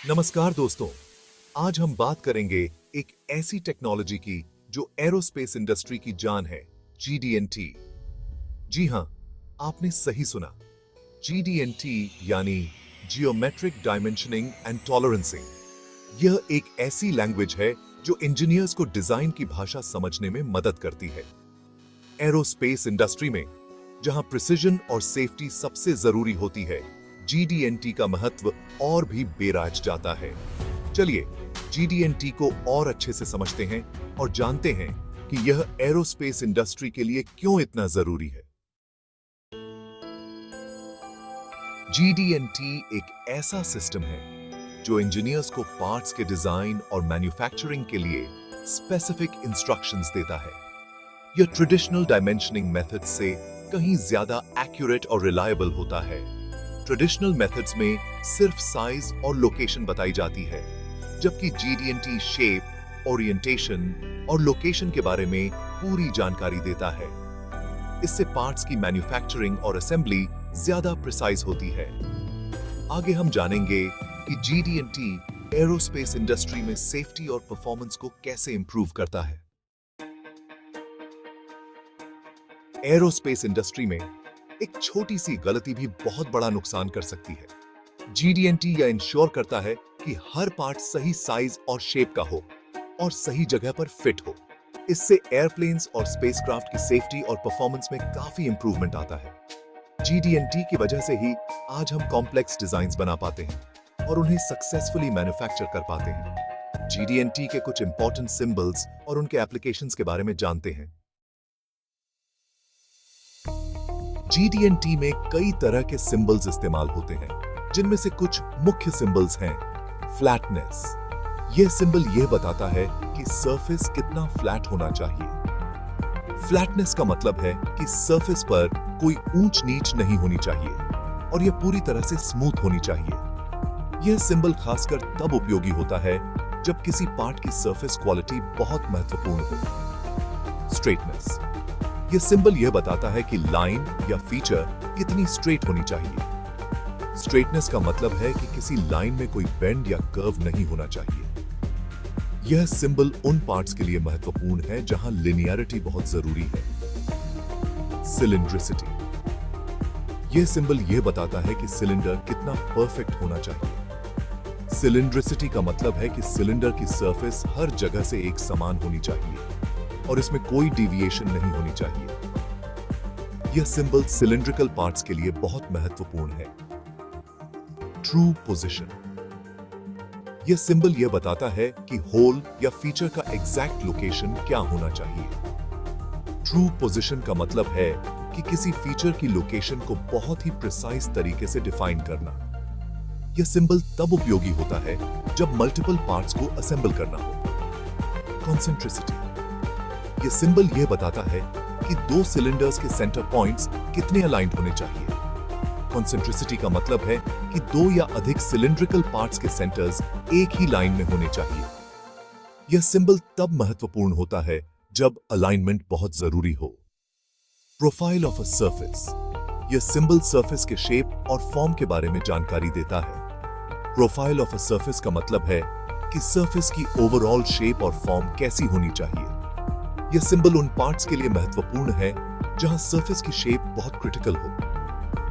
नमस्कार दोस्तों, आज हम बात करेंगे एक ऐसी टेक्नोलॉजी की जो एरोस्पेस इंडस्ट्री की जान है, GD&T। जी हां, आपने सही सुना। GD&T यानी जियोमेट्रिक डायमेंशनिंग एंड टॉलरेंसिंग। यह एक ऐसी लैंग्वेज है जो इंजीनियर्स को डिजाइन की भाषा समझने में मदद करती है। एरोस्पेस इंडस्ट्री में जहां प्रिसिजन और सेफ्टी सबसे जरूरी होती है, GD&T का महत्व और भी बेराज जाता है। चलिए GD&T को और अच्छे से समझते हैं और जानते हैं कि यह एरोस्पेस इंडस्ट्री के लिए क्यों इतना जरूरी है। GD&T एक ऐसा सिस्टम है जो इंजीनियर्स को पार्ट्स के डिजाइन और मैन्युफैक्चरिंग के लिए स्पेसिफिक इंस्ट्रक्शंस देता है। यह ट्रेडिशनल डायमेंशनिंग मेथड से कहीं ज्यादा एक्यूरेट और रिलायबल होता है। ट्रेडिशनल मेथड्स में सिर्फ साइज और लोकेशन बताई जाती है, जबकि GD&T शेप, ओरिएंटेशन और लोकेशन के बारे में पूरी जानकारी देता है। इससे पार्ट्स की मैन्युफैक्चरिंग और असेंबली ज्यादा प्रिसाइज होती है। आगे हम जानेंगे कि GD&T एरोस्पेस इंडस्ट्री में सेफ्टी और परफॉर्मेंस को कैसे इंप्रूव करता है। एरोस्पेस इंडस्ट्री में एक छोटी सी गलती भी बहुत बड़ा नुकसान कर सकती है। GD&T यह इंश्योर करता है कि हर पार्ट सही साइज और शेप का हो और सही जगह पर फिट हो। इससे एयरप्लेन्स और स्पेसक्राफ्ट की सेफ्टी और परफॉर्मेंस में काफी इंप्रूवमेंट आता है। GD&T की वजह से ही आज हम कॉम्प्लेक्स डिजाइन्स बना पाते हैं और उन्हें सक्सेसफुली मैन्युफैक्चर कर पाते हैं। GD&T के कुछ इंपॉर्टेंट सिंबल्स और उनके एप्लीकेशंस के बारे में जानते हैं। GD&T में कई तरह के सिंबल्स इस्तेमाल होते हैं, जिनमें से कुछ मुख्य सिंबल्स हैं। फ्लैटनेस, यह सिंबल यह बताता है कि सरफेस कितना फ्लैट होना चाहिए। फ्लैटनेस का मतलब है कि सरफेस पर कोई ऊंच नीच नहीं होनी चाहिए और यह पूरी तरह से स्मूथ होनी चाहिए। यह सिंबल खासकर तब उपयोगी होता है जब किसी पार्ट की सरफेस क्वालिटी बहुत महत्वपूर्ण हो। स्ट्रेटनेस, यह सिंबल यह बताता है कि लाइन या फीचर कितनी स्ट्रेट होनी चाहिए। स्ट्रेटनेस का मतलब है कि किसी लाइन में कोई बेंड या कर्व नहीं होना चाहिए। यह सिंबल उन पार्ट्स के लिए महत्वपूर्ण है जहां लिनियरिटी बहुत जरूरी है। सिलिंड्रिसिटी, यह सिंबल यह बताता है कि सिलेंडर कितना परफेक्ट होना चाहिए। सिलिंड्रिसिटी का मतलब है कि सिलेंडर की सरफेस हर जगह से एक समान होनी चाहिए और इसमें कोई डिविएशन नहीं होनी चाहिए। यह सिंबल सिलिंड्रिकल पार्ट्स के लिए बहुत महत्वपूर्ण है। ट्रू पोजीशन, यह सिंबल यह बताता है कि होल या फीचर का एग्जैक्ट लोकेशन क्या होना चाहिए। ट्रू पोजीशन का मतलब है कि किसी फीचर की लोकेशन को बहुत ही प्रिसाइज तरीके से डिफाइन करना। यह सिंबल तब उपयोगी होता है जब मल्टीपल पार्ट्स को असेंबल करना हो। कॉन्सेंट्रिसिटी, यह सिंबल यह बताता है कि दो सिलेंडर्स के सेंटर पॉइंट्स कितने अलाइंड होने चाहिए। कॉन्सेंट्रिसिटी का मतलब है कि दो या अधिक सिलिंड्रिकल पार्ट्स के सेंटर्स एक ही लाइन में होने चाहिए। यह सिंबल तब महत्वपूर्ण होता है जब अलाइनमेंट बहुत जरूरी हो। प्रोफाइल ऑफ अ सरफेस, यह सिंबल सरफेस के शेप और फॉर्म के बारे में जानकारी देता है। प्रोफाइल ऑफ अ सरफेस का मतलब है कि सरफेस की ओवरऑल शेप और फॉर्म कैसी होनी चाहिए। यह सिंबल उन पार्ट्स के लिए महत्वपूर्ण है जहां सरफेस की शेप बहुत क्रिटिकल हो।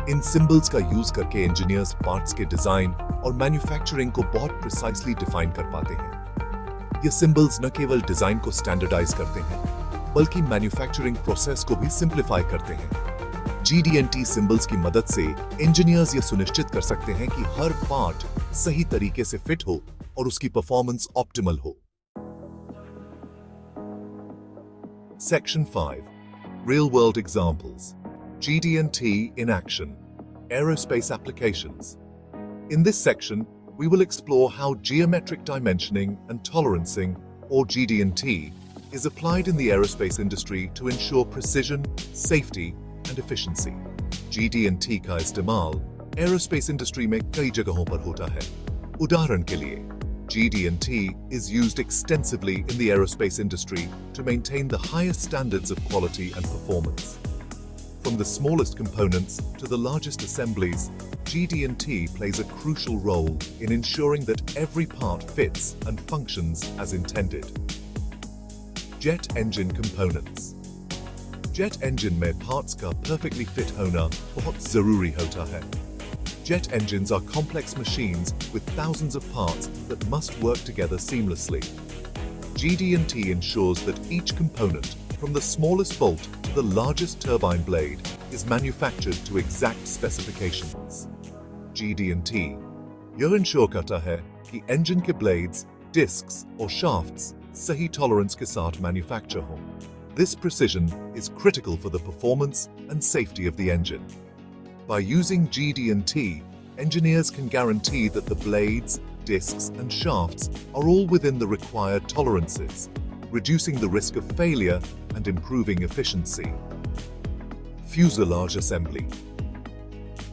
इन सिंबल्स का यूज करके इंजीनियर्स पार्ट्स के डिजाइन और मैन्युफैक्चरिंग को बहुत प्रिसाइजली डिफाइन कर पाते हैं। ये सिंबल्स न केवल डिजाइन को स्टैंडर्डाइज करते हैं, बल्कि मैन्युफैक्चरिंग प्रोसेस को भी सिंप्लीफाई करते हैं। GD&T सिंबल्स की मदद से इंजीनियर्स ये सुनिश्चित कर सकते हैं कि हर पार्ट सही तरीके से फिट हो और उसकी परफॉर्मेंस ऑप्टिमल हो। Section 5. Real-world examples. GD&T in action. Aerospace applications. In this section, we will explore how geometric dimensioning and tolerancing, or GD&T, is applied in the aerospace industry to ensure precision, safety, and efficiency. GD&T का इस्तेमाल aerospace industry में कई जगहों पर होता है। उदाहरण के लिए, GD&T is used extensively in the aerospace industry to maintain the highest standards of quality and performance. From the smallest components to the largest assemblies, GD&T plays a crucial role in ensuring that every part fits and functions as intended. Jet engine components. Jet engine में parts का perfectly fit होना बहुत जरूरी होता है. Jet engines are complex machines with thousands of parts that must work together seamlessly. GD&T ensures that each component, from the smallest bolt to the largest turbine blade, is manufactured to exact specifications. GD&T यह ensure करता है कि engine के blades, discs और shafts सही tolerance के साथ manufacture हों. This precision is critical for the performance and safety of the engine. By using GD&T, engineers can guarantee that the blades, discs and shafts are all within the required tolerances, reducing the risk of failure and improving efficiency. Fuselage assembly.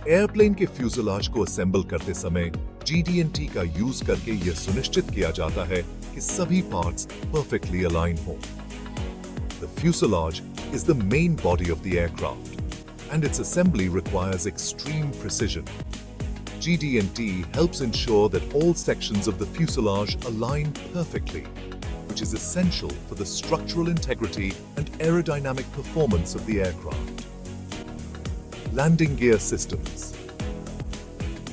Airplane के fuselage को assemble करते समय GD&T का use करके यह सुनिश्चित किया जाता है कि सभी पार्ट्स perfectly align हों. The fuselage is the main body of the aircraft, and its assembly requires extreme precision. GD&T helps ensure that all sections of the fuselage align perfectly, which is essential for the structural integrity and aerodynamic performance of the aircraft. Landing gear systems.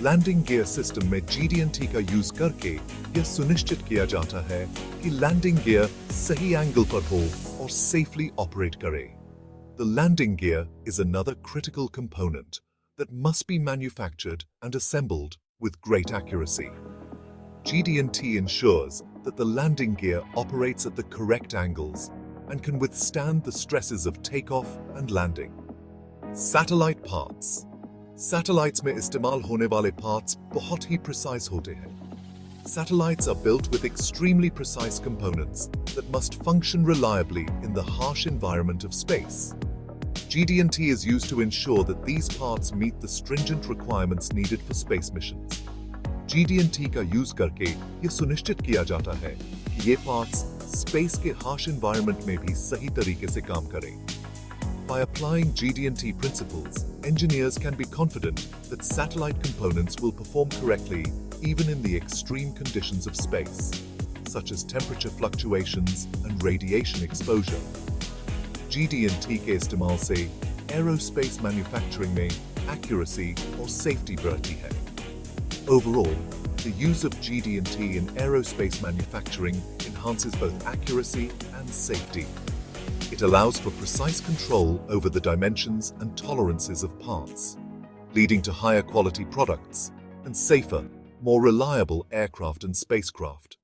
Landing gear system में GD&T का use करके यह सुनिश्चित किया जाता है कि landing gear सही एंगल पर हो और सेफली ऑपरेट करे. The landing gear is another critical component that must be manufactured and assembled with great accuracy. GD&T ensures that the landing gear operates at the correct angles and can withstand the stresses of takeoff and landing. Satellite parts. Satellites में इस्तेमाल होने वाले parts बहुत ही precise होते हैं. Satellites are built with extremely precise components that must function reliably in the harsh environment of space. GD&T is used to ensure that these parts meet the stringent requirements needed for space missions. GD&T का use करके ये सुनिश्चित किया जाता है कि ये parts space के harsh environment में भी सही तरीके से काम करें. By applying GD&T principles, engineers can be confident that satellite components will perform correctly even in the extreme conditions of space, such as temperature fluctuations and radiation exposure. GD&T के इस्तेमाल से aerospace manufacturing में accuracy और safety बढ़ती है. Overall, the use of GD&T in aerospace manufacturing enhances both accuracy and safety. It allows for precise control over the dimensions and tolerances of parts, leading to higher quality products and safer, more reliable aircraft and spacecraft.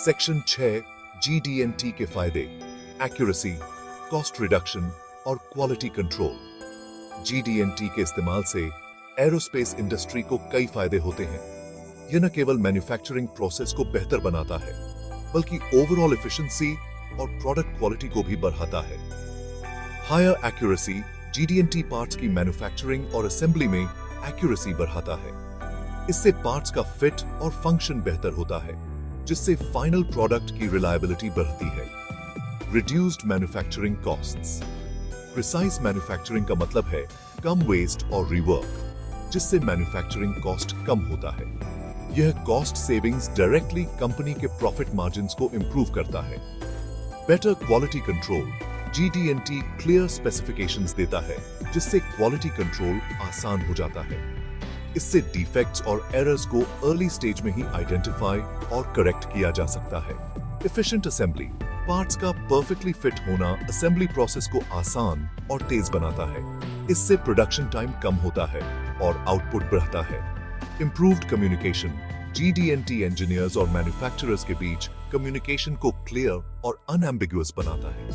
Section 6 GD&T के फायदे, accuracy, cost reduction और quality control. GD&T के इस्तेमाल से aerospace industry को कई फायदे होते हैं. यह न केवल मैन्युफैक्चरिंग प्रोसेस को बेहतर बनाता है, बल्कि ओवरऑल एफिशिएंसी और प्रोडक्ट क्वालिटी को भी बढ़ाता है. हायर एक्यूरेसी GD&T पार्ट्स की मैन्युफैक्चरिंग और असेंबली में एक्यूरेसी बढ़ाता है. इससे पार्ट्स का फिट और फंक्शन बेहतर होता है, जिससे फाइनल प्रोडक्ट की रिलायबिलिटी बढ़ती है. Reduced manufacturing costs. Precise manufacturing का मतलब है कम वेस्ट और रीवर्क, जिससे मैन्युफैक्चरिंग कॉस्ट कम होता है. यह कॉस्ट सेविंग्स डायरेक्टली कंपनी के प्रॉफिट मार्जिन्स को इंप्रूव करता है. Better quality control. GD&T clear specifications देता है, जिससे क्वालिटी कंट्रोल आसान हो जाता है. इससे डिफेक्ट्स और एरर्स को अर्ली स्टेज में ही आइडेंटिफाई और करेक्ट किया जा सकता है. Efficient assembly. पार्ट्स का परफेक्टली फिट होना असेंबली प्रोसेस को आसान और तेज बनाता है. इससे प्रोडक्शन टाइम कम होता है और आउटपुट बढ़ता है. Improved communication. GD&T engineers और मैन्युफैक्चरर्स के बीच कम्युनिकेशन को क्लियर और अनएम्बिगुअस बनाता है.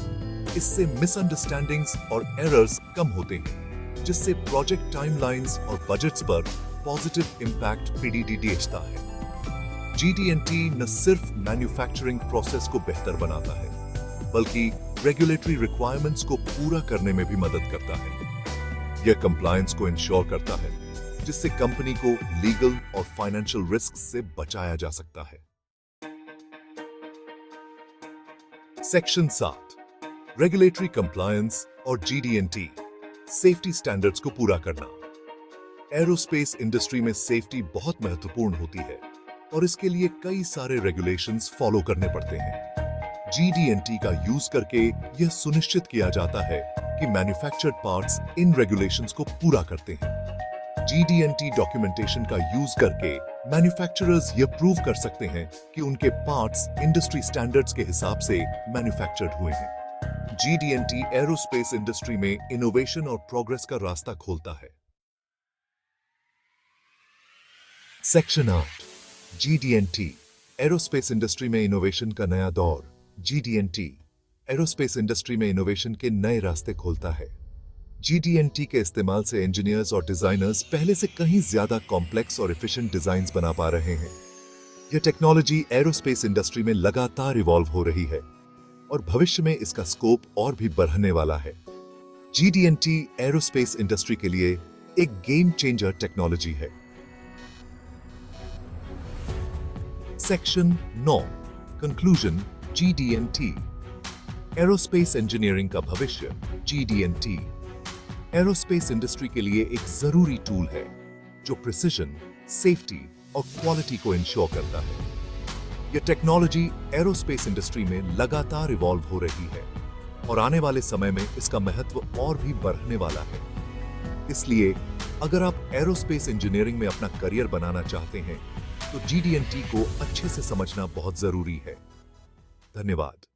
इससे मिसअंडरस्टैंडिंग्स और एरर्स कम होते हैं, जिससे प्रोजेक्ट टाइमलाइंस और बजट्स पर पॉजिटिव इंपैक्ट देता है. GD&T न सिर्फ मैन्युफैक्चरिंग प्रोसेस को बेहतर बनाता है, बल्कि रेगुलेटरी रिक्वायरमेंट्स को पूरा करने में भी मदद करता है. यह कंप्लायंस को इंश्योर करता है, जिससे कंपनी को लीगल और फाइनेंशियल रिस्क से बचाया जा सकता है. सेक्शन 7 रेगुलेटरी कंप्लायंस और GD&T. सेफ्टी स्टैंडर्ड्स को पूरा करना। एरोस्पेस इंडस्ट्री में सेफ्टी बहुत महत्वपूर्ण होती है और इसके लिए कई सारे रेगुलेशंस फॉलो करने पड़ते हैं। GD&T का यूज करके यह सुनिश्चित किया जाता है कि मैन्युफैक्चर्ड पार्ट्स इन रेगुलेशंस को पूरा करते हैं। GD&T डॉक्यूमेंटेशन का यूज करके मैन्युफैक्चरर्स यह प्रूव कर सकते हैं कि उनके पार्ट्स इंडस्ट्री स्टैंडर्ड्स के हिसाब से मैन्युफैक्चर्ड हुए हैं। GD&T एरोस्पेस इंडस्ट्री में इनोवेशन और प्रोग्रेस का रास्ता खोलता है। सेक्शन 8 GD&T एरोस्पेस इंडस्ट्री में इनोवेशन का नया दौर। GD&T एरोस्पेस इंडस्ट्री में इनोवेशन के नए रास्ते खोलता है। GD&T के इस्तेमाल से इंजीनियर्स और डिजाइनर्स पहले से कहीं ज्यादा कॉम्प्लेक्स और एफिशिएंट डिजाइन्स बना पा रहे हैं। यह टेक्नोलॉजी एरोस्पेस इंडस्ट्री में लगातार इवॉल्व हो रही है और भविष्य में इसका स्कोप और भी बढ़ने वाला है। GD&T एरोस्पेस इंडस्ट्री के लिए एक गेम चेंजर टेक्नोलॉजी है। Section 9 conclusion GD&T aerospace engineering का भविष्य। GD&T एरोस्पेस इंडस्ट्री के लिए एक जरूरी टूल है जो प्रिसिजन, सेफ्टी और क्वालिटी को इंश्योर करता है। यह टेक्नोलॉजी एरोस्पेस इंडस्ट्री में लगातार इवॉल्व हो रही है और आने वाले समय में इसका महत्व और भी बढ़ने वाला है। इसलिए अगर आप एरोस्पेस इंजीनियरिंग में अपना करियर बनाना चाहते हैं तो GD&T को अच्छे से समझना बहुत जरूरी है। धन्यवाद।